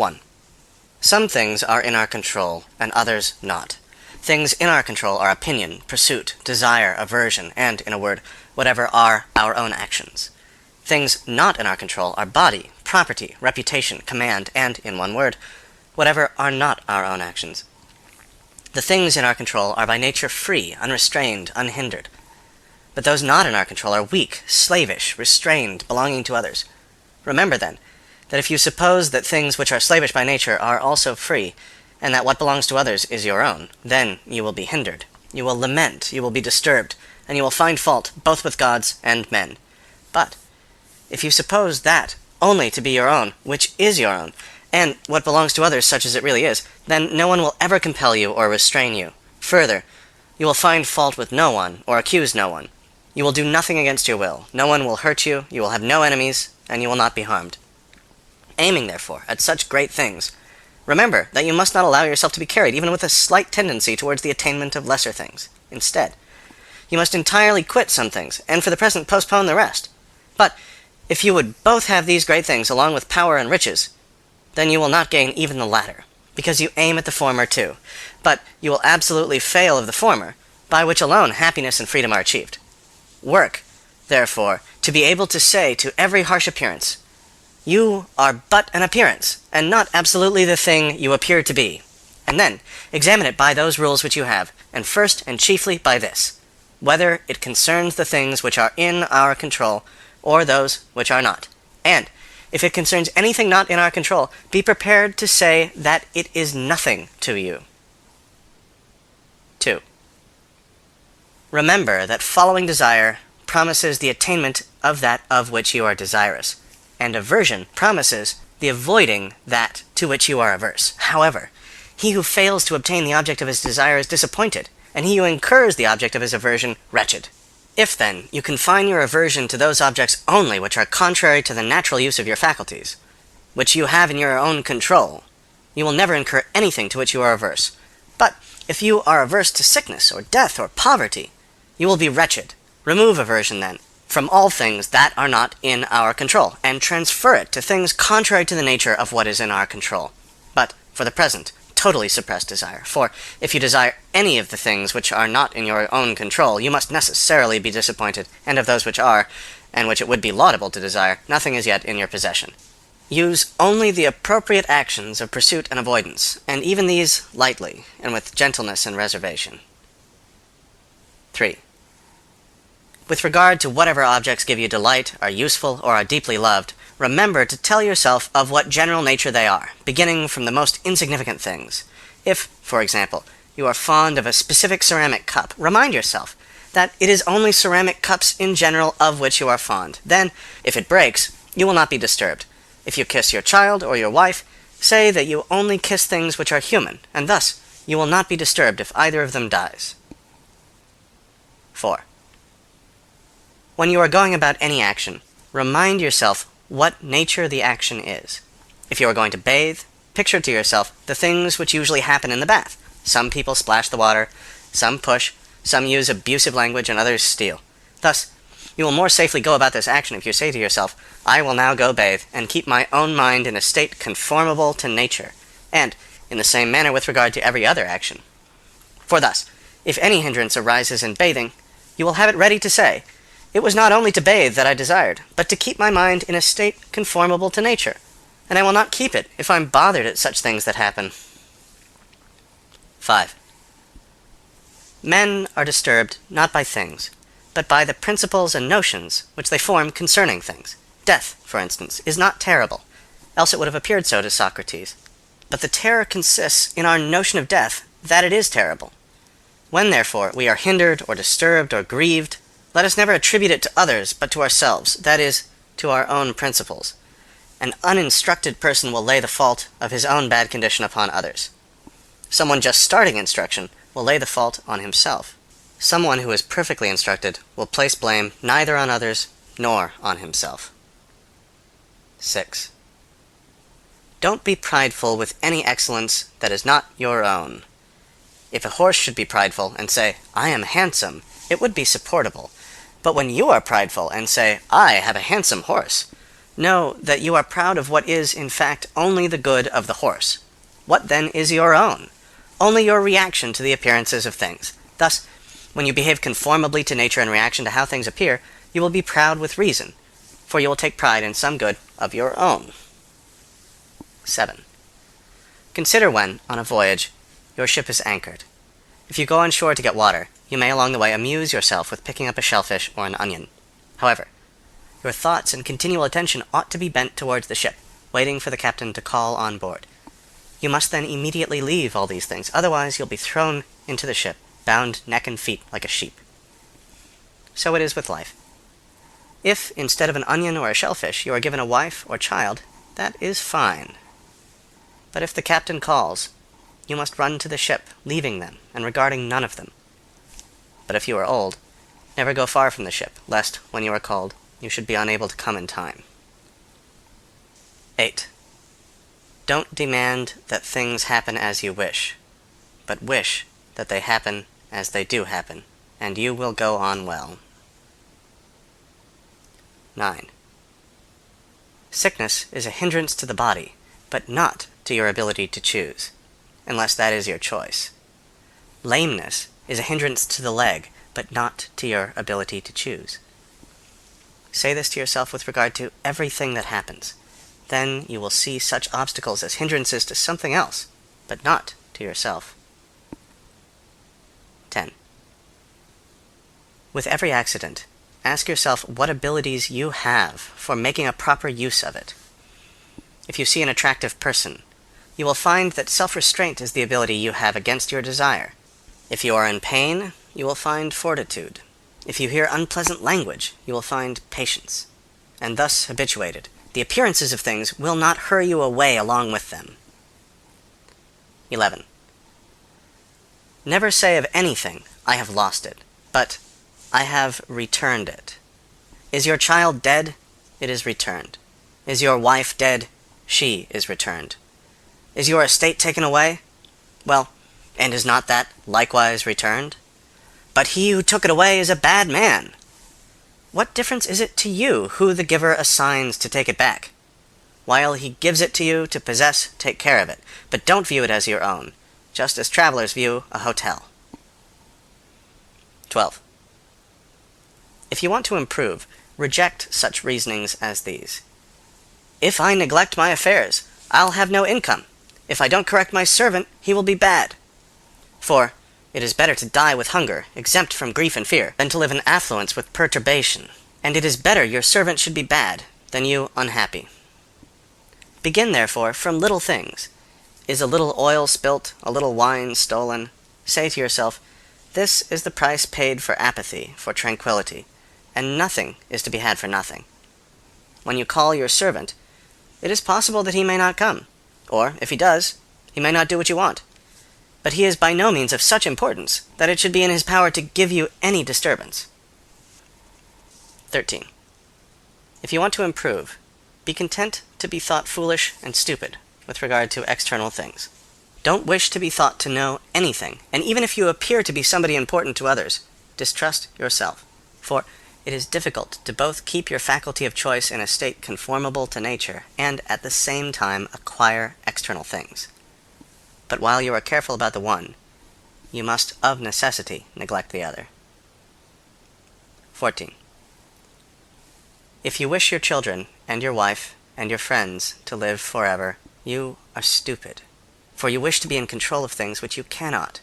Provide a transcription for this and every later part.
1. Some things are in our control, and others not. Things in our control are opinion, pursuit, desire, aversion, and, in a word, whatever are our own actions. Things not in our control are body, property, reputation, command, and, in one word, whatever are not our own actions. The things in our control are by nature free, unrestrained, unhindered. But those not in our control are weak, slavish, restrained, belonging to others. Remember, then, that if you suppose that things which are slavish by nature are also free, and that what belongs to others is your own, then you will be hindered. You will lament, you will be disturbed, and you will find fault both with gods and men. But if you suppose that only to be your own, which is your own, and what belongs to others such as it really is, then no one will ever compel you or restrain you. Further, you will find fault with no one, or accuse no one. You will do nothing against your will. No one will hurt you, you will have no enemies, and you will not be harmed. Aiming, therefore, at such great things, remember that you must not allow yourself to be carried even with a slight tendency towards the attainment of lesser things. Instead, you must entirely quit some things, and for the present postpone the rest. But if you would both have these great things along with power and riches, then you will not gain even the latter, because you aim at the former too. But you will absolutely fail of the former, by which alone happiness and freedom are achieved. Work, therefore, to be able to say to every harsh appearance, "You are but an appearance, and not absolutely the thing you appear to be." And then examine it by those rules which you have, and first and chiefly by this, whether it concerns the things which are in our control, or those which are not. And if it concerns anything not in our control, be prepared to say that it is nothing to you. 2. Remember that following desire promises the attainment of that of which you are desirous, and aversion promises the avoiding that to which you are averse. However, he who fails to obtain the object of his desire is disappointed, and he who incurs the object of his aversion, wretched. If, then, you confine your aversion to those objects only which are contrary to the natural use of your faculties, which you have in your own control, you will never incur anything to which you are averse. But if you are averse to sickness, or death, or poverty, you will be wretched. Remove aversion, then, from all things that are not in our control, and transfer it to things contrary to the nature of what is in our control. But, for the present, totally suppress desire, for if you desire any of the things which are not in your own control, you must necessarily be disappointed, and of those which are, and which it would be laudable to desire, nothing is yet in your possession. Use only the appropriate actions of pursuit and avoidance, and even these lightly, and with gentleness and reservation. 3. With regard to whatever objects give you delight, are useful, or are deeply loved, remember to tell yourself of what general nature they are, beginning from the most insignificant things. If, for example, you are fond of a specific ceramic cup, remind yourself that it is only ceramic cups in general of which you are fond. Then, if it breaks, you will not be disturbed. If you kiss your child or your wife, say that you only kiss things which are human, and thus you will not be disturbed if either of them dies. 4. When you are going about any action, remind yourself what nature the action is. If you are going to bathe, picture to yourself the things which usually happen in the bath. Some people splash the water, some push, some use abusive language, and others steal. Thus, you will more safely go about this action if you say to yourself, "I will now go bathe, and keep my own mind in a state conformable to nature," and in the same manner with regard to every other action. For thus, if any hindrance arises in bathing, you will have it ready to say, "It was not only to bathe that I desired, but to keep my mind in a state conformable to nature, and I will not keep it if I'm bothered at such things that happen." 5. Men are disturbed not by things, but by the principles and notions which they form concerning things. Death, for instance, is not terrible, else it would have appeared so to Socrates. But the terror consists in our notion of death, that it is terrible. When, therefore, we are hindered, or disturbed, or grieved, let us never attribute it to others, but to ourselves, that is, to our own principles. An uninstructed person will lay the fault of his own bad condition upon others. Someone just starting instruction will lay the fault on himself. Someone who is perfectly instructed will place blame neither on others nor on himself. 6. Don't be prideful with any excellence that is not your own. If a horse should be prideful and say, "I am handsome," it would be supportable. But when you are prideful and say, "I have a handsome horse," Know that you are proud of what is, in fact, only the good of the horse. What then is your own? Only your reaction to the appearances of things. Thus, when you behave conformably to nature in reaction to how things appear, you will be proud with reason, for you will take pride in some good of your own. 7. Consider when, on a voyage, your ship is anchored. If you go on shore to get water, you may along the way amuse yourself with picking up a shellfish or an onion. However, your thoughts and continual attention ought to be bent towards the ship, waiting for the captain to call on board. You must then immediately leave all these things, otherwise you'll be thrown into the ship, bound neck and feet like a sheep. So it is with life. If, instead of an onion or a shellfish, you are given a wife or child, that is fine. But if the captain calls, you must run to the ship, leaving them, and regarding none of them. But if you are old, never go far from the ship, lest, when you are called, you should be unable to come in time. 8. Don't demand that things happen as you wish, but wish that they happen as they do happen, and you will go on well. 9. Sickness is a hindrance to the body, but not to your ability to choose, unless that is your choice. Lameness is a hindrance to the leg, but not to your ability to choose. Say this to yourself with regard to everything that happens. Then you will see such obstacles as hindrances to something else, but not to yourself. 10. With every accident, ask yourself what abilities you have for making a proper use of it. If you see an attractive person, you will find that self-restraint is the ability you have against your desire. If you are in pain, you will find fortitude. If you hear unpleasant language, you will find patience. And thus habituated, the appearances of things will not hurry you away along with them. 11. Never say of anything, I have lost it, but I have returned it. Is your child dead? It is returned. Is your wife dead? She is returned. Is your estate taken away? Well, and is not that likewise returned? But he who took it away is a bad man. What difference is it to you who the giver assigns to take it back? While he gives it to you to possess, take care of it, but don't view it as your own, just as travelers view a hotel. 12. If you want to improve, reject such reasonings as these. If I neglect my affairs, I'll have no income. If I don't correct my servant, he will be bad. For it is better to die with hunger, exempt from grief and fear, than to live in affluence with perturbation. And it is better your servant should be bad, than you unhappy. Begin, therefore, from little things. Is a little oil spilt, a little wine stolen? Say to yourself, this is the price paid for apathy, for tranquility, and nothing is to be had for nothing. When you call your servant, it is possible that he may not come, or, if he does, he may not do what you want. But he is by no means of such importance that it should be in his power to give you any disturbance. 13. If you want to improve, be content to be thought foolish and stupid with regard to external things. Don't wish to be thought to know anything, and even if you appear to be somebody important to others, distrust yourself, for it is difficult to both keep your faculty of choice in a state conformable to nature and at the same time acquire external things. But while you are careful about the one, you must of necessity neglect the other. 14. If you wish your children and your wife and your friends to live forever, you are stupid, for you wish to be in control of things which you cannot.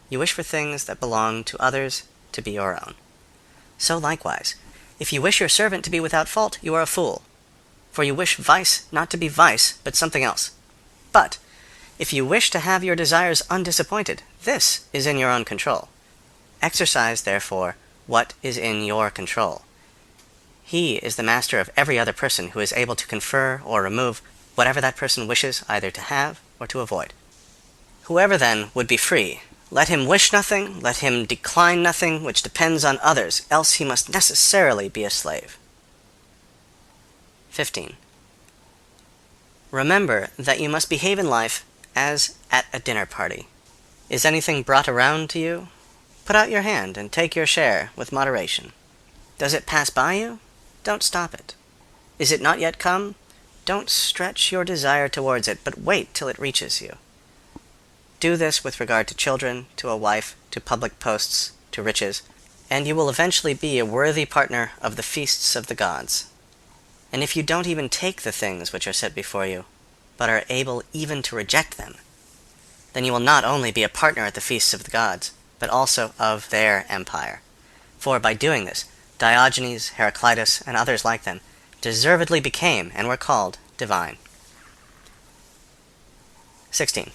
You wish for things that belong to others to be your own. So likewise, if you wish your servant to be without fault, you are a fool, for you wish vice not to be vice, but something else. But if you wish to have your desires undisappointed, this is in your own control. Exercise, therefore, what is in your control. He is the master of every other person who is able to confer or remove whatever that person wishes either to have or to avoid. Whoever, then, would be free, let him wish nothing, let him decline nothing which depends on others, else he must necessarily be a slave. 15. Remember that you must behave in life as at a dinner party. Is anything brought around to you? Put out your hand and take your share with moderation. Does it pass by you? Don't stop it. Is it not yet come? Don't stretch your desire towards it, but wait till it reaches you. Do this with regard to children, to a wife, to public posts, to riches, and you will eventually be a worthy partner of the feasts of the gods. And if you don't even take the things which are set before you, but are able even to reject them, then you will not only be a partner at the feasts of the gods, but also of their empire. For by doing this, Diogenes, Heraclitus, and others like them, deservedly became and were called divine. 16.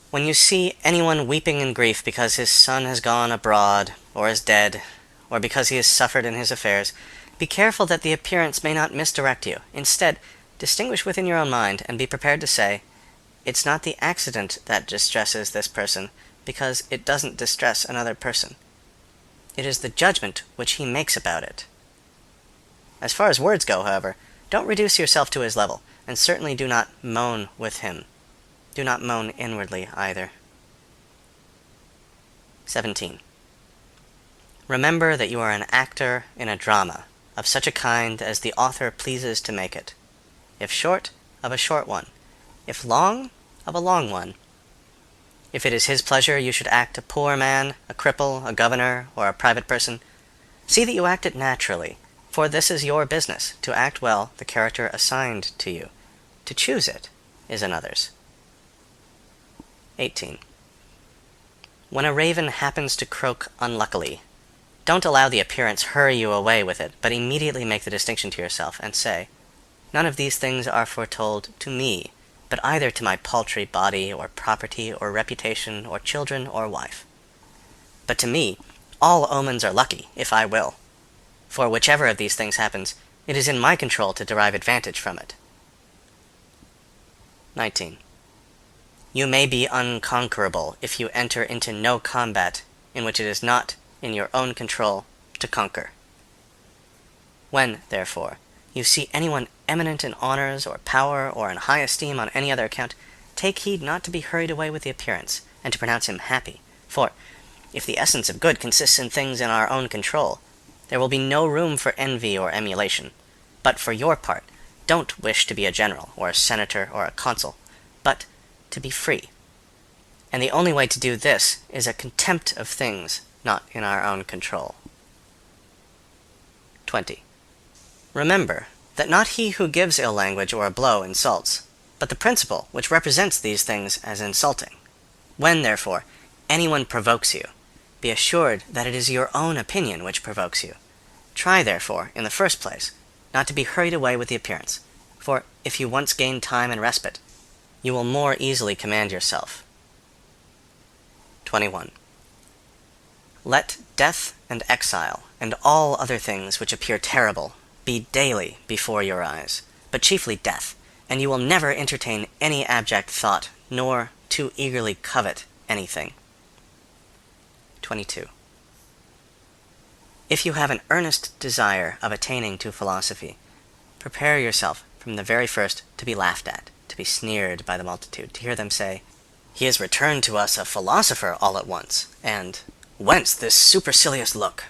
When you see anyone weeping in grief because his son has gone abroad, or is dead, or because he has suffered in his affairs, be careful that the appearance may not misdirect you. Instead, distinguish within your own mind, and be prepared to say, "It's not the accident that distresses this person, because it doesn't distress another person. It is the judgment which he makes about it." As far as words go, however, don't reduce yourself to his level, and certainly do not moan with him. Do not moan inwardly either. 17. Remember that you are an actor in a drama, of such a kind as the author pleases to make it. If short, of a short one. If long, of a long one. If it is his pleasure you should act a poor man, a cripple, a governor, or a private person, see that you act it naturally, for this is your business, to act well the character assigned to you. To choose it is another's. 18. When a raven happens to croak unluckily, don't allow the appearance hurry you away with it, but immediately make the distinction to yourself, and say, "None of these things are foretold to me, but either to my paltry body, or property, or reputation, or children, or wife. But to me, all omens are lucky, if I will. For whichever of these things happens, it is in my control to derive advantage from it." 19. You may be unconquerable if you enter into no combat in which it is not in your own control to conquer. When, therefore, you see anyone eminent in honors or power or in high esteem on any other account, take heed not to be hurried away with the appearance, and to pronounce him happy. For, if the essence of good consists in things in our own control, there will be no room for envy or emulation. But for your part, don't wish to be a general, or a senator, or a consul, but to be free. And the only way to do this is a contempt of things not in our own control. 20. Remember that not he who gives ill language or a blow insults, but the principle which represents these things as insulting. When, therefore, anyone provokes you, be assured that it is your own opinion which provokes you. Try, therefore, in the first place, not to be hurried away with the appearance, for if you once gain time and respite, you will more easily command yourself. 21. Let death and exile, and all other things which appear terrible, be daily before your eyes, but chiefly death, and you will never entertain any abject thought, nor too eagerly covet anything. 22. If you have an earnest desire of attaining to philosophy, prepare yourself from the very first to be laughed at, to be sneered by the multitude, to hear them say, "He has returned to us a philosopher all at once," and "Whence this supercilious look?"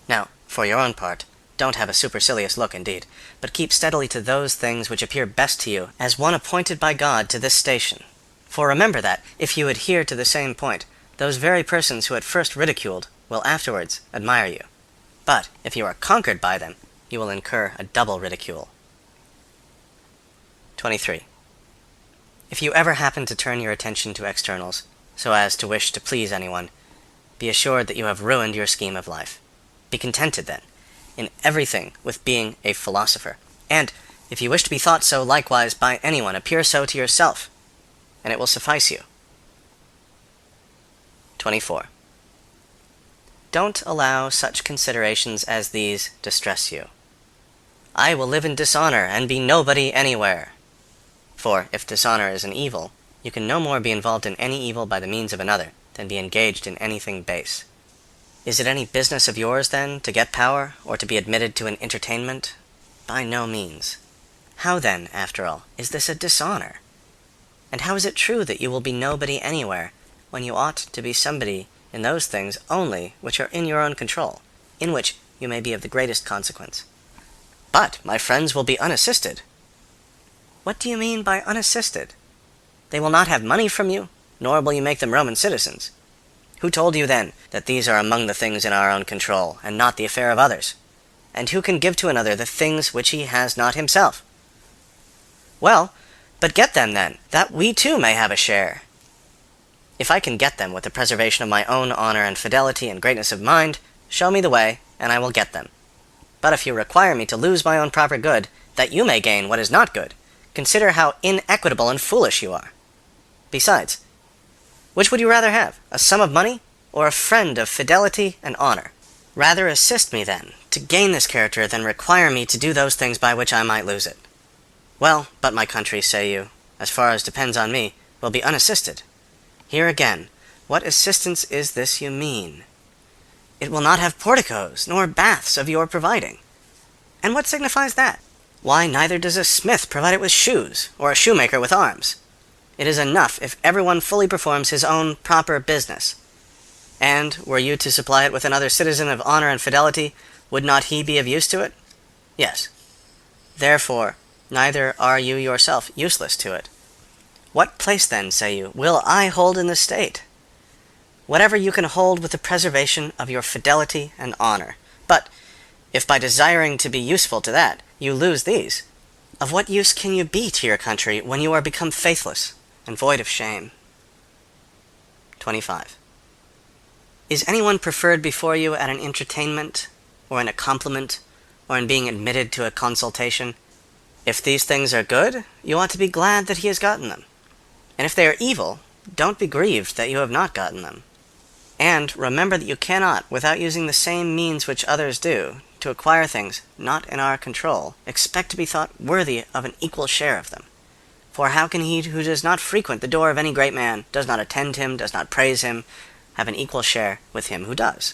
Now, for your own part, don't have a supercilious look indeed, but keep steadily to those things which appear best to you as one appointed by God to this station. For remember that, if you adhere to the same point, those very persons who at first ridiculed will afterwards admire you. But if you are conquered by them, you will incur a double ridicule. 23. If you ever happen to turn your attention to externals, so as to wish to please anyone, be assured that you have ruined your scheme of life. Be contented, then, in everything with being a philosopher, and, if you wish to be thought so likewise by anyone, appear so to yourself, and it will suffice you. 24. Don't allow such considerations as these distress you. I will live in dishonor and be nobody anywhere. For, if dishonor is an evil, you can no more be involved in any evil by the means of another than be engaged in anything base. Is it any business of yours, then, to get power, or to be admitted to an entertainment? By no means. How, then, after all, is this a dishonor? And how is it true that you will be nobody anywhere, when you ought to be somebody in those things only which are in your own control, in which you may be of the greatest consequence? But my friends will be unassisted. What do you mean by unassisted? They will not have money from you, nor will you make them Roman citizens. Who told you, then, that these are among the things in our own control, and not the affair of others? And who can give to another the things which he has not himself? Well, but get them, then, that we too may have a share. If I can get them with the preservation of my own honor and fidelity and greatness of mind, show me the way, and I will get them. But if you require me to lose my own proper good, that you may gain what is not good, consider how inequitable and foolish you are. Besides, which would you rather have, a sum of money, or a friend of fidelity and honor? Rather assist me, then, to gain this character than require me to do those things by which I might lose it. Well, but my country, say you, as far as depends on me, will be unassisted. Here again, what assistance is this you mean? It will not have porticos, nor baths of your providing. And what signifies that? Why, neither does a smith provide it with shoes, or a shoemaker with arms. It is enough if everyone fully performs his own proper business. And, were you to supply it with another citizen of honor and fidelity, would not he be of use to it? Yes. Therefore, neither are you yourself useless to it. What place, then, say you, will I hold in the state? Whatever you can hold with the preservation of your fidelity and honor. But, if by desiring to be useful to that, you lose these, of what use can you be to your country when you are become faithless and void of shame? 25. Is anyone preferred before you at an entertainment, or in a compliment, or in being admitted to a consultation? If these things are good, you ought to be glad that he has gotten them. And if they are evil, don't be grieved that you have not gotten them. And remember that you cannot, without using the same means which others do, to acquire things not in our control, expect to be thought worthy of an equal share of them. For how can he who does not frequent the door of any great man, does not attend him, does not praise him, have an equal share with him who does?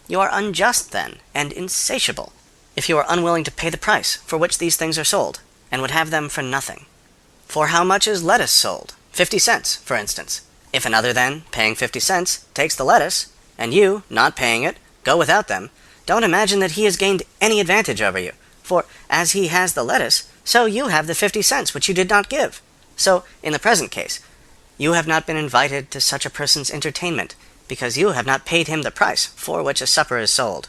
You are unjust, then, and insatiable, if you are unwilling to pay the price for which these things are sold, and would have them for nothing. For how much is lettuce sold? 50 cents, for instance. If another, then, paying 50 cents, takes the lettuce, and you, not paying it, go without them, don't imagine that he has gained any advantage over you, for as he has the lettuce, so you have the 50 cents which you did not give. So, in the present case, you have not been invited to such a person's entertainment, because you have not paid him the price for which a supper is sold.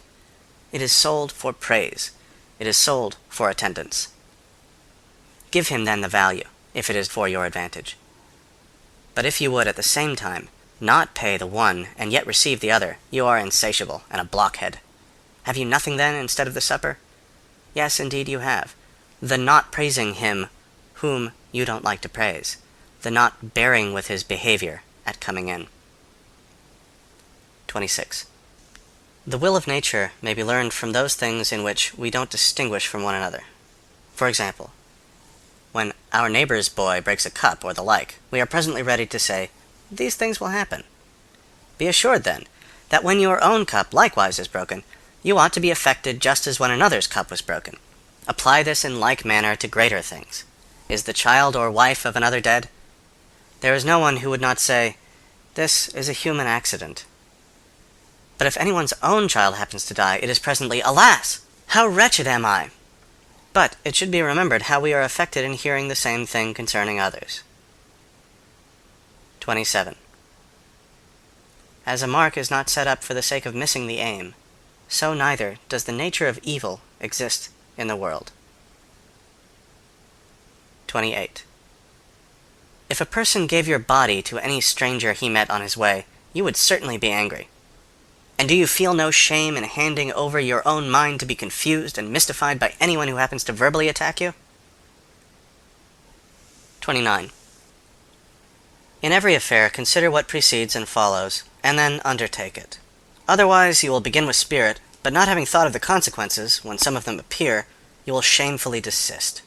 It is sold for praise. It is sold for attendance. Give him then the value, if it is for your advantage. But if you would at the same time not pay the one and yet receive the other, you are insatiable and a blockhead. Have you nothing then instead of the supper? Yes, indeed you have. The not praising him whom you don't like to praise. The not bearing with his behavior at coming in. 26. The will of nature may be learned from those things in which we don't distinguish from one another. For example, when our neighbor's boy breaks a cup or the like, we are presently ready to say, "These things will happen." Be assured, then, that when your own cup likewise is broken, you ought to be affected just as when another's cup was broken. Apply this in like manner to greater things. Is the child or wife of another dead? There is no one who would not say, "This is a human accident." But if anyone's own child happens to die, it is presently, "Alas! How wretched am I!" But it should be remembered how we are affected in hearing the same thing concerning others. 27. As a mark is not set up for the sake of missing the aim, so neither does the nature of evil exist in the world. 28. If a person gave your body to any stranger he met on his way, you would certainly be angry. And do you feel no shame in handing over your own mind to be confused and mystified by anyone who happens to verbally attack you? 29. In every affair, consider what precedes and follows, and then undertake it. Otherwise, you will begin with spirit, but not having thought of the consequences, when some of them appear, you will shamefully desist.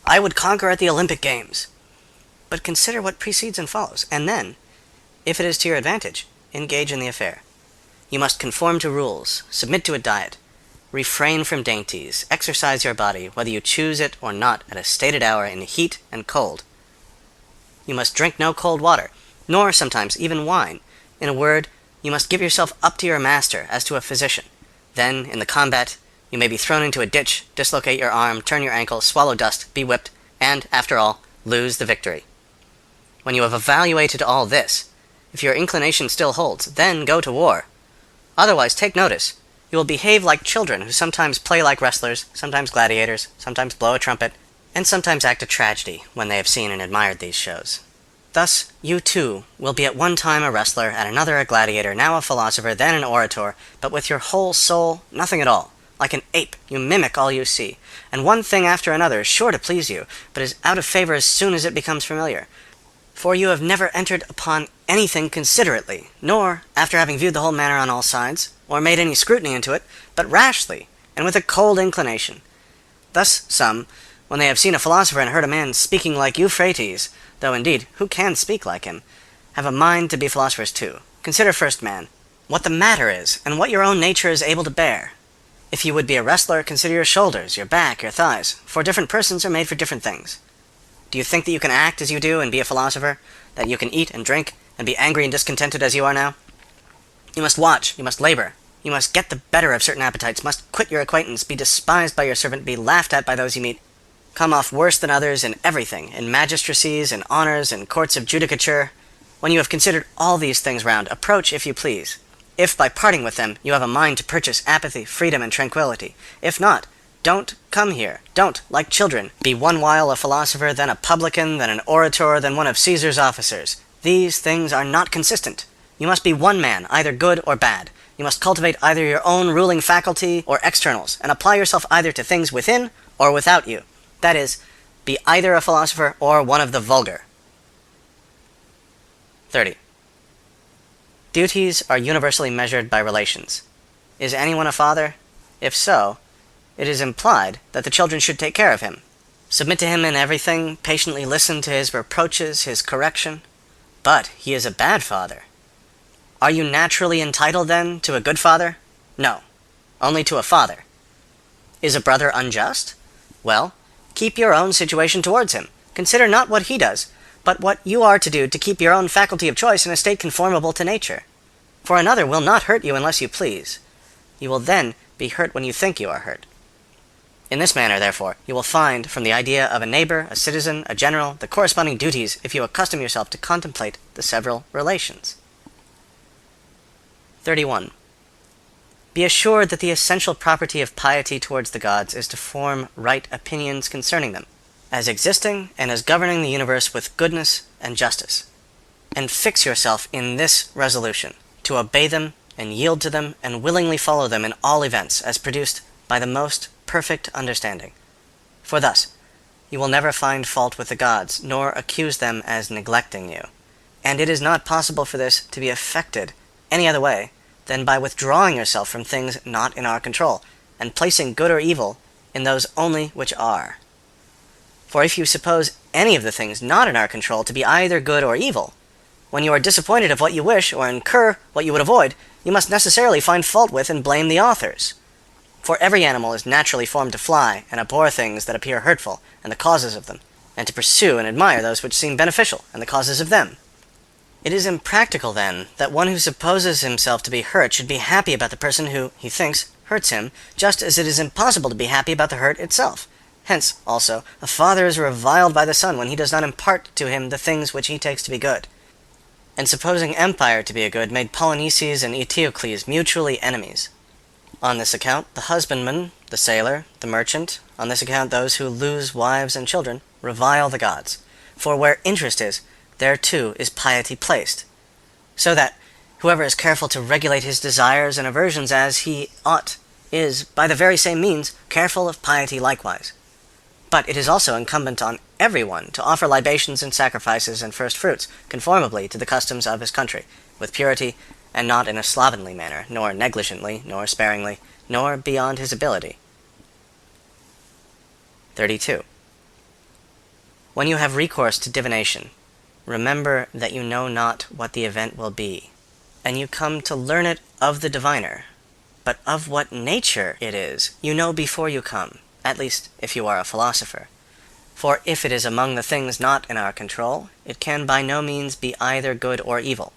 I would conquer at the Olympic Games. But consider what precedes and follows, and then, if it is to your advantage, engage in the affair. You must conform to rules, submit to a diet, refrain from dainties, exercise your body, whether you choose it or not, at a stated hour in heat and cold. You must drink no cold water, nor sometimes even wine. In a word, you must give yourself up to your master as to a physician. Then, in the combat, You may be thrown into a ditch, dislocate your arm, turn your ankle, swallow dust, be whipped, and, after all, lose the victory. When you have evaluated all this, if your inclination still holds, then go to war. Otherwise, take notice. You will behave like children who sometimes play like wrestlers, sometimes gladiators, sometimes blow a trumpet, and sometimes act a tragedy when they have seen and admired these shows. Thus, you too will be at one time a wrestler, at another a gladiator, now a philosopher, then an orator, but with your whole soul nothing at all. Like an ape, you mimic all you see, and one thing after another is sure to please you, but is out of favor as soon as it becomes familiar. For you have never entered upon anything considerately, nor, after having viewed the whole matter on all sides, or made any scrutiny into it, but rashly, and with a cold inclination. Thus some, when they have seen a philosopher and heard a man speaking like Euphrates, though indeed, who can speak like him, have a mind to be philosophers too. Consider first, man, what the matter is, and what your own nature is able to bear. If you would be a wrestler, consider your shoulders, your back, your thighs, for different persons are made for different things. Do you think that you can act as you do and be a philosopher? That you can eat and drink, and be angry and discontented as you are now? You must watch, you must labor, you must get the better of certain appetites, must quit your acquaintance, be despised by your servant, be laughed at by those you meet, come off worse than others in everything, in magistracies, in honors, in courts of judicature. When you have considered all these things round, approach if you please. If by parting with them you have a mind to purchase apathy, freedom, and tranquility. If not, don't come here. Don't, like children, be one while a philosopher, then a publican, then an orator, then one of Caesar's officers. These things are not consistent. You must be one man, either good or bad. You must cultivate either your own ruling faculty or externals, and apply yourself either to things within or without you. That is, be either a philosopher or one of the vulgar. 30. Duties are universally measured by relations. Is anyone a father? If so, it is implied that the children should take care of him, submit to him in everything, patiently listen to his reproaches, his correction. But he is a bad father. Are you naturally entitled, then, to a good father? No, only to a father. Is a brother unjust? Well, keep your own situation towards him. Consider not what he does, but what you are to do to keep your own faculty of choice in a state conformable to nature. For another will not hurt you unless you please. You will then be hurt when you think you are hurt. In this manner, therefore, you will find, from the idea of a neighbor, a citizen, a general, the corresponding duties if you accustom yourself to contemplate the several relations. 31. Be assured that the essential property of piety towards the gods is to form right opinions concerning them, as existing and as governing the universe with goodness and justice. And fix yourself in this resolution, to obey them and yield to them and willingly follow them in all events, as produced by the most perfect understanding. For thus, you will never find fault with the gods, nor accuse them as neglecting you. And it is not possible for this to be effected any other way than by withdrawing yourself from things not in our control, and placing good or evil in those only which are. For if you suppose any of the things not in our control to be either good or evil, when you are disappointed of what you wish, or incur what you would avoid, you must necessarily find fault with and blame the authors. For every animal is naturally formed to fly, and abhor things that appear hurtful, and the causes of them, and to pursue and admire those which seem beneficial, and the causes of them. It is impractical, then, that one who supposes himself to be hurt should be happy about the person who, he thinks, hurts him, just as it is impossible to be happy about the hurt itself. Hence, also, a father is reviled by the son when he does not impart to him the things which he takes to be good. And supposing empire to be a good, made Polynices and Eteocles mutually enemies. On this account, the husbandman, the sailor, the merchant, on this account those who lose wives and children, revile the gods. For where interest is, there too is piety placed. So that whoever is careful to regulate his desires and aversions as he ought, is, by the very same means, careful of piety likewise. But it is also incumbent on everyone to offer libations and sacrifices and first fruits, conformably to the customs of his country, with purity, and not in a slovenly manner, nor negligently, nor sparingly, nor beyond his ability. 32. When you have recourse to divination, remember that you know not what the event will be, and you come to learn it of the diviner, but of what nature it is you know before you come, at least if you are a philosopher. For if it is among the things not in our control, it can by no means be either good or evil.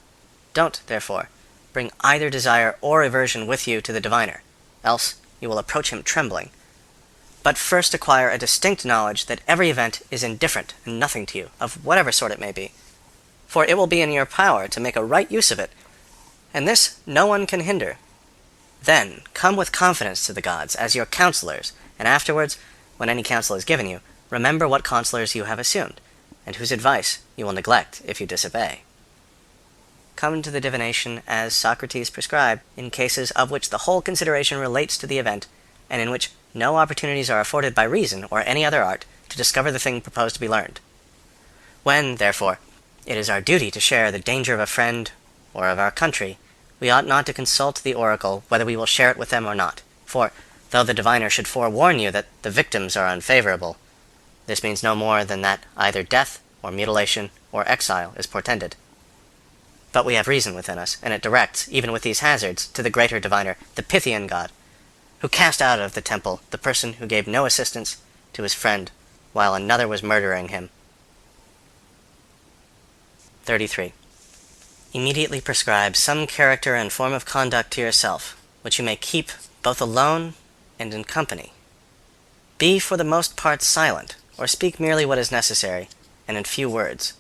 Don't, therefore, bring either desire or aversion with you to the diviner, else you will approach him trembling. But first acquire a distinct knowledge that every event is indifferent and nothing to you, of whatever sort it may be. For it will be in your power to make a right use of it, and this no one can hinder. Then come with confidence to the gods as your counselors, and afterwards, when any counsel is given you, remember what counselors you have assumed, and whose advice you will neglect if you disobey. Come to the divination as Socrates prescribed, in cases of which the whole consideration relates to the event, and in which no opportunities are afforded by reason or any other art to discover the thing proposed to be learned. When, therefore, it is our duty to share the danger of a friend or of our country, we ought not to consult the oracle whether we will share it with them or not, for, though the diviner should forewarn you that the victims are unfavorable, this means no more than that either death or mutilation or exile is portended. But we have reason within us, and it directs, even with these hazards, to the greater diviner, the Pythian god, who cast out of the temple the person who gave no assistance to his friend while another was murdering him. 33. Immediately prescribe some character and form of conduct to yourself, which you may keep both alone and in company. Be for the most part silent, or speak merely what is necessary, and in few words.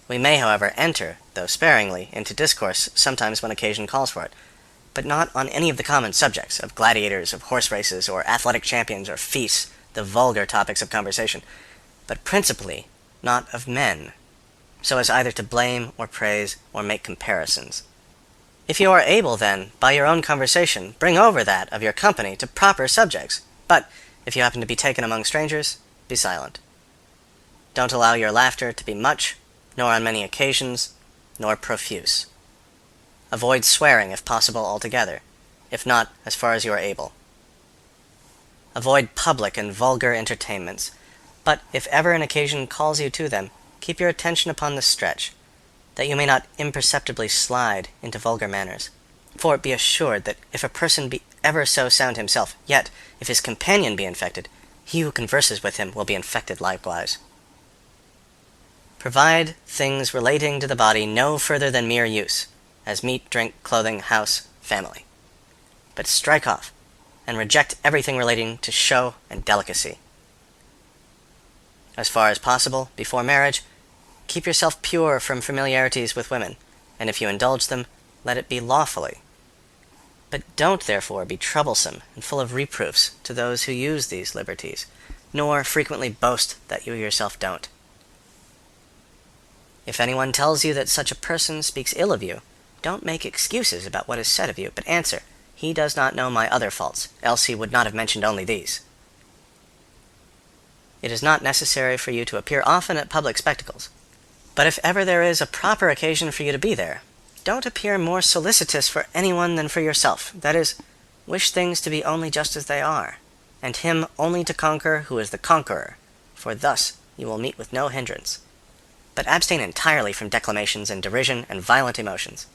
We may, however, enter, though sparingly, into discourse sometimes when occasion calls for it, but not on any of the common subjects of gladiators, of horse races, or athletic champions, or feasts, the vulgar topics of conversation, but principally not of men, so as either to blame or praise or make comparisons. If you are able, then, by your own conversation, bring over that of your company to proper subjects, but if you happen to be taken among strangers, be silent. Don't allow your laughter to be much, nor on many occasions, nor profuse. Avoid swearing, if possible, altogether, if not, as far as you are able. Avoid public and vulgar entertainments, but if ever an occasion calls you to them, keep your attention upon the stretch, that you may not imperceptibly slide into vulgar manners. For be assured that if a person be ever so sound himself, yet, if his companion be infected, he who converses with him will be infected likewise. Provide things relating to the body no further than mere use, as meat, drink, clothing, house, family. But strike off, and reject everything relating to show and delicacy. As far as possible, before marriage, keep yourself pure from familiarities with women, and if you indulge them, let it be lawfully. But don't, therefore, be troublesome and full of reproofs to those who use these liberties, nor frequently boast that you yourself don't. If anyone tells you that such a person speaks ill of you, don't make excuses about what is said of you, but answer, "He does not know my other faults, else he would not have mentioned only these." It is not necessary for you to appear often at public spectacles, but if ever there is a proper occasion for you to be there, don't appear more solicitous for anyone than for yourself, that is, wish things to be only just as they are, and him only to conquer who is the conqueror, for thus you will meet with no hindrance. But abstain entirely from declamations and derision and violent emotions.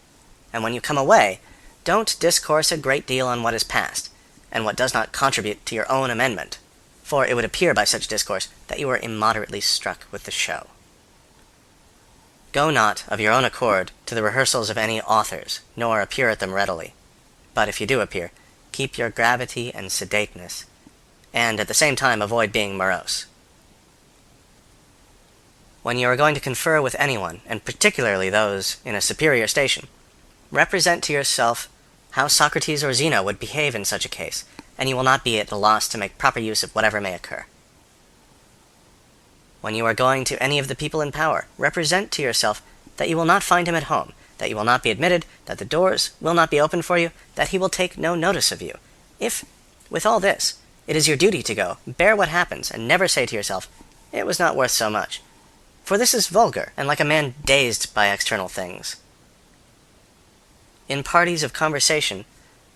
And when you come away, don't discourse a great deal on what is past, and what does not contribute to your own amendment, for it would appear by such discourse that you are immoderately struck with the show. Go not, of your own accord, to the rehearsals of any authors, nor appear at them readily. But if you do appear, keep your gravity and sedateness, and at the same time avoid being morose. When you are going to confer with anyone, and particularly those in a superior station, represent to yourself how Socrates or Zeno would behave in such a case, and you will not be at a loss to make proper use of whatever may occur. When you are going to any of the people in power, represent to yourself that you will not find him at home, that you will not be admitted, that the doors will not be opened for you, that he will take no notice of you. If, with all this, it is your duty to go, bear what happens, and never say to yourself, "It was not worth so much," for this is vulgar, and like a man dazed by external things. In parties of conversation,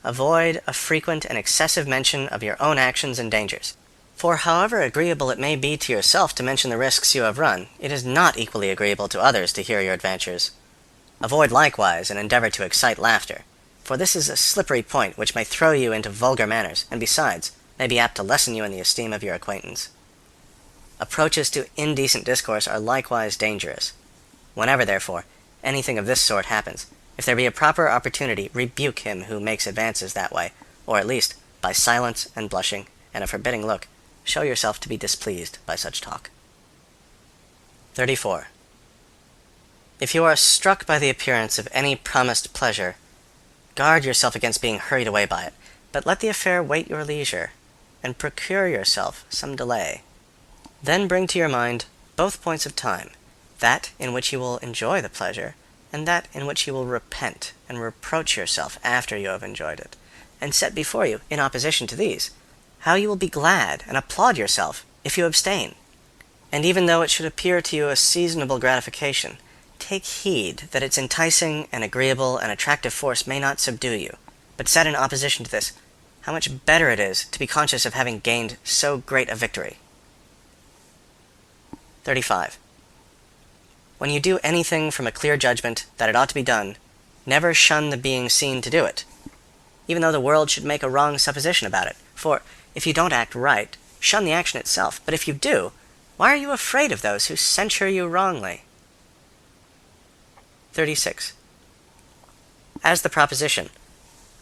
avoid a frequent and excessive mention of your own actions and dangers. For however agreeable it may be to yourself to mention the risks you have run, it is not equally agreeable to others to hear your adventures. Avoid likewise an endeavor to excite laughter, for this is a slippery point which may throw you into vulgar manners, and besides, may be apt to lessen you in the esteem of your acquaintance. Approaches to indecent discourse are likewise dangerous. Whenever, therefore, anything of this sort happens, if there be a proper opportunity, rebuke him who makes advances that way, or at least, by silence and blushing, and a forbidding look, show yourself to be displeased by such talk. 34. If you are struck by the appearance of any promised pleasure, guard yourself against being hurried away by it, but let the affair wait your leisure, and procure yourself some delay. Then bring to your mind both points of time, that in which you will enjoy the pleasure, and that in which you will repent and reproach yourself after you have enjoyed it, and set before you, in opposition to these, how you will be glad and applaud yourself if you abstain. And even though it should appear to you a seasonable gratification, take heed that its enticing and agreeable and attractive force may not subdue you, but set in opposition to this, how much better it is to be conscious of having gained so great a victory. 35. When you do anything from a clear judgment that it ought to be done, never shun the being seen to do it, even though the world should make a wrong supposition about it. For, if you don't act right, shun the action itself, but if you do, why are you afraid of those who censure you wrongly? 36. As the proposition,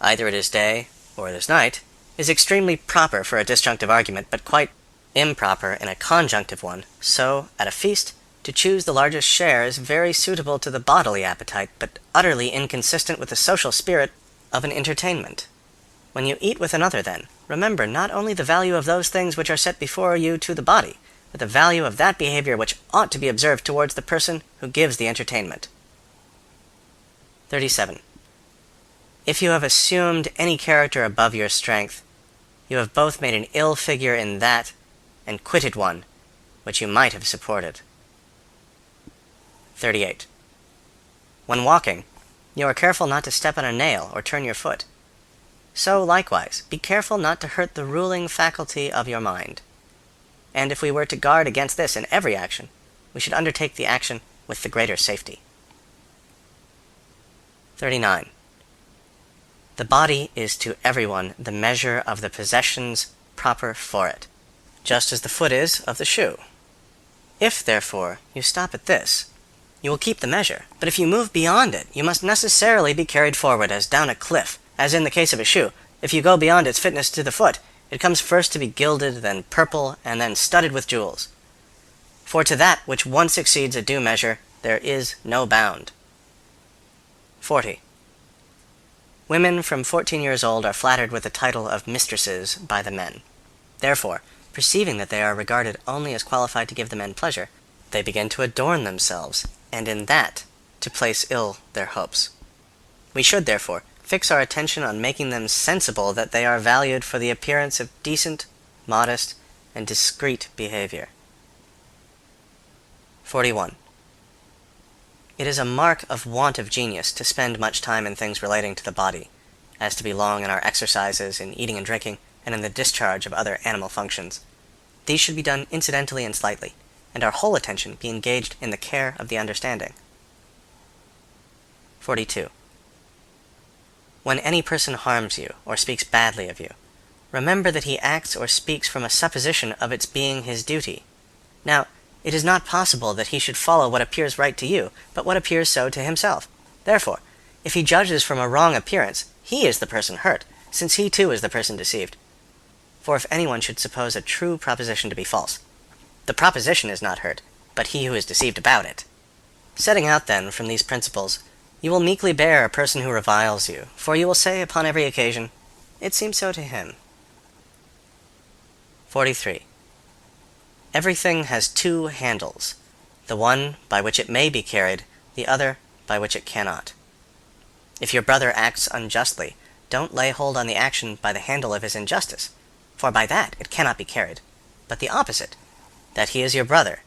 either it is day or it is night, is extremely proper for a disjunctive argument, but quite improper in a conjunctive one, so, at a feast, to choose the largest share is very suitable to the bodily appetite, but utterly inconsistent with the social spirit of an entertainment. When you eat with another, then, remember not only the value of those things which are set before you to the body, but the value of that behavior which ought to be observed towards the person who gives the entertainment. 37. If you have assumed any character above your strength, you have both made an ill figure in that, and quitted one which you might have supported. 38. When walking, you are careful not to step on a nail or turn your foot. So, likewise, be careful not to hurt the ruling faculty of your mind. And if we were to guard against this in every action, we should undertake the action with the greater safety. 39. The body is to everyone the measure of the possessions proper for it, just as the foot is of the shoe. If, therefore, you stop at this, you will keep the measure, but if you move beyond it, you must necessarily be carried forward as down a cliff, as in the case of a shoe. If you go beyond its fitness to the foot, it comes first to be gilded, then purple, and then studded with jewels. For to that which once exceeds a due measure, there is no bound. 40. Women from 14 years old are flattered with the title of mistresses by the men. Therefore, perceiving that they are regarded only as qualified to give the men pleasure, they begin to adorn themselves, and in that to place ill their hopes. We should, therefore, fix our attention on making them sensible that they are valued for the appearance of decent, modest, and discreet behavior. 41. It is a mark of want of genius to spend much time in things relating to the body, as to be long in our exercises, in eating and drinking, and in the discharge of other animal functions. These should be done incidentally and slightly, and our whole attention be engaged in the care of the understanding. 42. When any person harms you, or speaks badly of you, remember that he acts or speaks from a supposition of its being his duty. Now, it is not possible that he should follow what appears right to you, but what appears so to himself. Therefore, if he judges from a wrong appearance, he is the person hurt, since he too is the person deceived. For if anyone should suppose a true proposition to be false, the proposition is not hurt, but he who is deceived about it. Setting out, then, from these principles, you will meekly bear a person who reviles you, for you will say upon every occasion, "It seems so to him." 43. Everything has two handles, the one by which it may be carried, the other by which it cannot. If your brother acts unjustly, don't lay hold on the action by the handle of his injustice, for by that it cannot be carried, but the opposite, that he is your brother,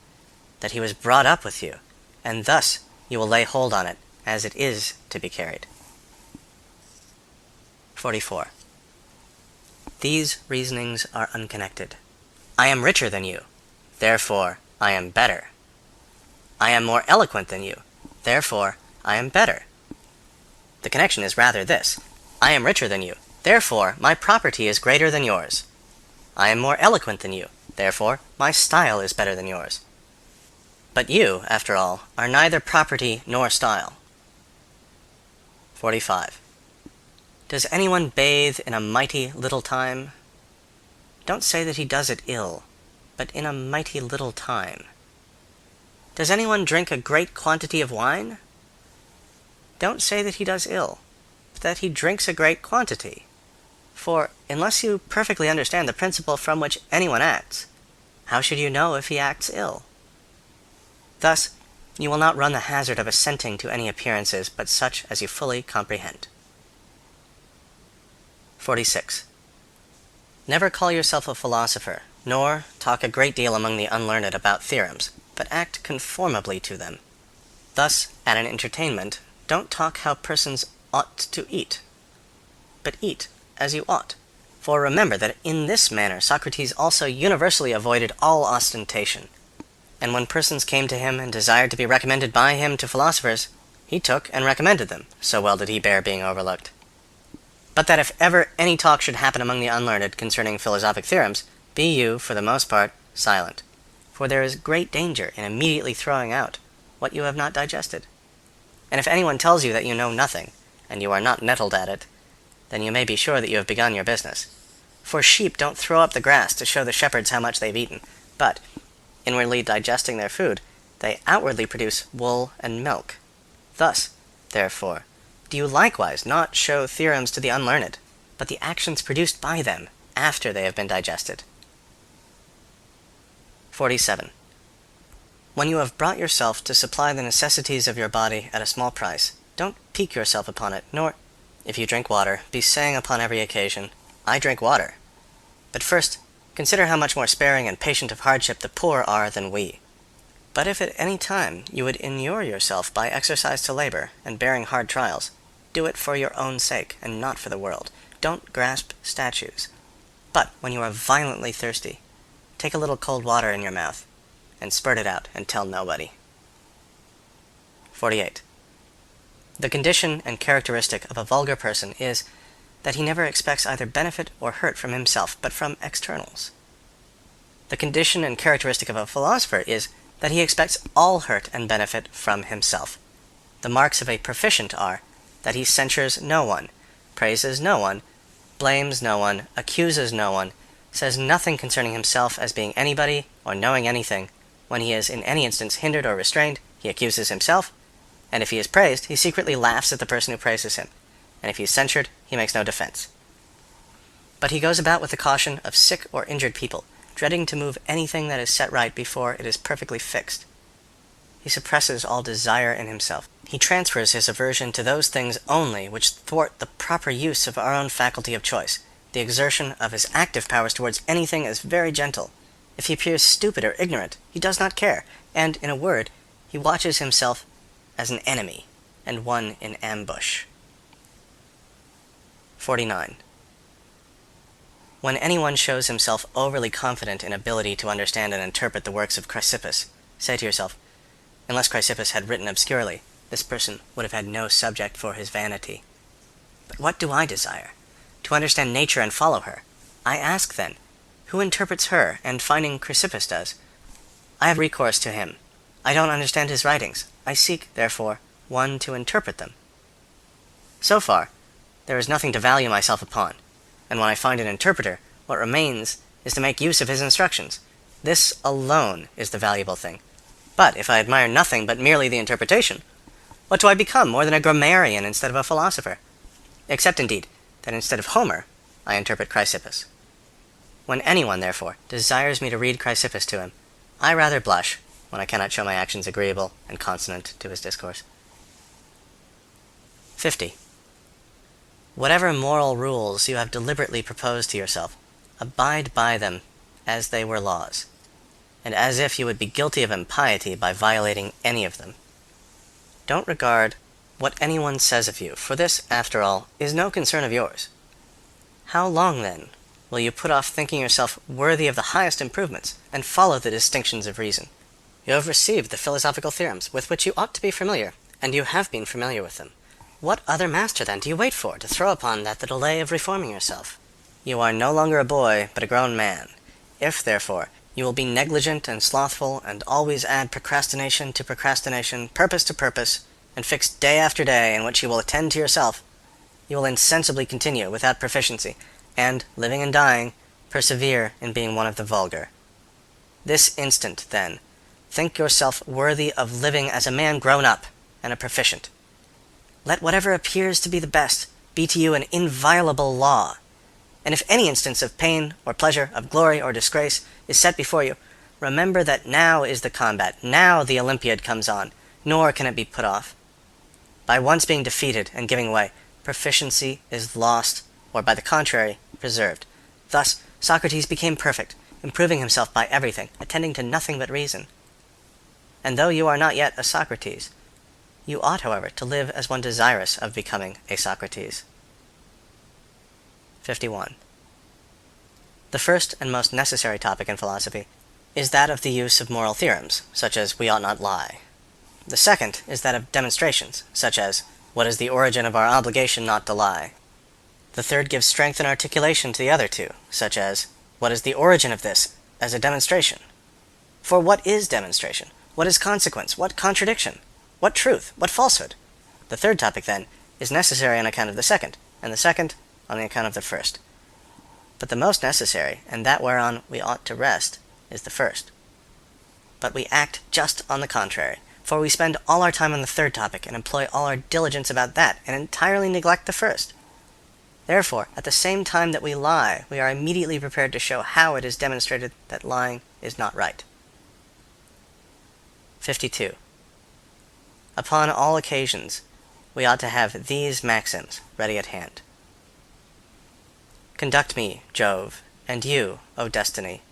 that he was brought up with you, and thus you will lay hold on it as it is to be carried. 44. These reasonings are unconnected. I am richer than you, therefore I am better. I am more eloquent than you, therefore I am better. The connection is rather this: I am richer than you, therefore my property is greater than yours. I am more eloquent than you, therefore my style is better than yours. But you, after all, are neither property nor style. 45. Does anyone bathe in a mighty little time? Don't say that he does it ill, but in a mighty little time. Does anyone drink a great quantity of wine? Don't say that he does ill, but that he drinks a great quantity. For, unless you perfectly understand the principle from which anyone acts, how should you know if he acts ill? Thus, you will not run the hazard of assenting to any appearances but such as you fully comprehend. 46. Never call yourself a philosopher, nor talk a great deal among the unlearned about theorems, but act conformably to them. Thus, at an entertainment, don't talk how persons ought to eat, but eat as you ought. For remember that in this manner Socrates also universally avoided all ostentation. And when persons came to him and desired to be recommended by him to philosophers, he took and recommended them, so well did he bear being overlooked. But that if ever any talk should happen among the unlearned concerning philosophic theorems, be you, for the most part, silent. For there is great danger in immediately throwing out what you have not digested. And if anyone tells you that you know nothing, and you are not nettled at it, then you may be sure that you have begun your business. For sheep don't throw up the grass to show the shepherds how much they've eaten, but, inwardly digesting their food, they outwardly produce wool and milk. Thus, therefore, do you likewise not show theorems to the unlearned, but the actions produced by them after they have been digested. 47. When you have brought yourself to supply the necessities of your body at a small price, don't pique yourself upon it, nor, if you drink water, be saying upon every occasion, I drink water. But first, consider how much more sparing and patient of hardship the poor are than we. But if at any time you would inure yourself by exercise to labor and bearing hard trials, do it for your own sake, and not for the world. Don't grasp statues. But when you are violently thirsty, take a little cold water in your mouth, and spurt it out, and tell nobody. 48. The condition and characteristic of a vulgar person is that he never expects either benefit or hurt from himself, but from externals. The condition and characteristic of a philosopher is that he expects all hurt and benefit from himself. The marks of a proficient are that he censures no one, praises no one, blames no one, accuses no one, says nothing concerning himself as being anybody or knowing anything. When he is in any instance hindered or restrained, he accuses himself, and if he is praised, he secretly laughs at the person who praises him, and if he is censured, he makes no defense. But he goes about with the caution of sick or injured people, dreading to move anything that is set right before it is perfectly fixed. He suppresses all desire in himself. He transfers his aversion to those things only which thwart the proper use of our own faculty of choice. The exertion of his active powers towards anything is very gentle. If he appears stupid or ignorant, he does not care, and, in a word, he watches himself as an enemy, and one in ambush. 49. When anyone shows himself overly confident in ability to understand and interpret the works of Chrysippus, say to yourself, unless Chrysippus had written obscurely, this person would have had no subject for his vanity. But what do I desire? To understand nature and follow her. I ask, then, who interprets her, and finding Chrysippus does, I have recourse to him. I don't understand his writings. I seek, therefore, one to interpret them. So far, there is nothing to value myself upon, and when I find an interpreter, what remains is to make use of his instructions. This alone is the valuable thing. But if I admire nothing but merely the interpretation, what do I become more than a grammarian instead of a philosopher? Except, indeed, that instead of Homer, I interpret Chrysippus. When anyone, therefore, desires me to read Chrysippus to him, I rather blush when I cannot show my actions agreeable and consonant to his discourse. 50. Whatever moral rules you have deliberately proposed to yourself, abide by them as they were laws, and as if you would be guilty of impiety by violating any of them. Don't regard what anyone says of you, for this, after all, is no concern of yours. How long, then, will you put off thinking yourself worthy of the highest improvements, and follow the distinctions of reason? You have received the philosophical theorems with which you ought to be familiar, and you have been familiar with them. What other master, then, do you wait for to throw upon that the delay of reforming yourself? You are no longer a boy, but a grown man. If, therefore, you will be negligent and slothful, and always add procrastination to procrastination, purpose to purpose, and fix day after day in which you will attend to yourself, you will insensibly continue without proficiency, and, living and dying, persevere in being one of the vulgar. This instant, then, think yourself worthy of living as a man grown up and a proficient. Let whatever appears to be the best be to you an inviolable law, and if any instance of pain or pleasure, of glory or disgrace, is set before you, remember that now is the combat, now the Olympiad comes on, nor can it be put off. By once being defeated and giving way, proficiency is lost, or by the contrary, preserved. Thus Socrates became perfect, improving himself by everything, attending to nothing but reason. And though you are not yet a Socrates, you ought, however, to live as one desirous of becoming a Socrates. 51. The first and most necessary topic in philosophy is that of the use of moral theorems, such as we ought not lie. The second is that of demonstrations, such as what is the origin of our obligation not to lie. The third gives strength and articulation to the other two, such as what is the origin of this as a demonstration. For what is demonstration? What is consequence? What contradiction? What truth? What falsehood? The third topic, then, is necessary on account of the second, and the second on the account of the first. But the most necessary, and that whereon we ought to rest, is the first. But we act just on the contrary, for we spend all our time on the third topic, and employ all our diligence about that, and entirely neglect the first. Therefore, at the same time that we lie, we are immediately prepared to show how it is demonstrated that lying is not right. 52. Upon all occasions, we ought to have these maxims ready at hand. Conduct me, Jove, and you, O destiny,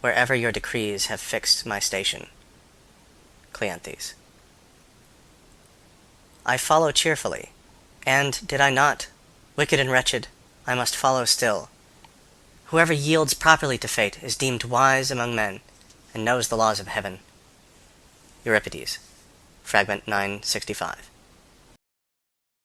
wherever your decrees have fixed my station. Cleanthes. I follow cheerfully, and, did I not, wicked and wretched, I must follow still. Whoever yields properly to fate is deemed wise among men, and knows the laws of heaven. Euripides, Fragment 965.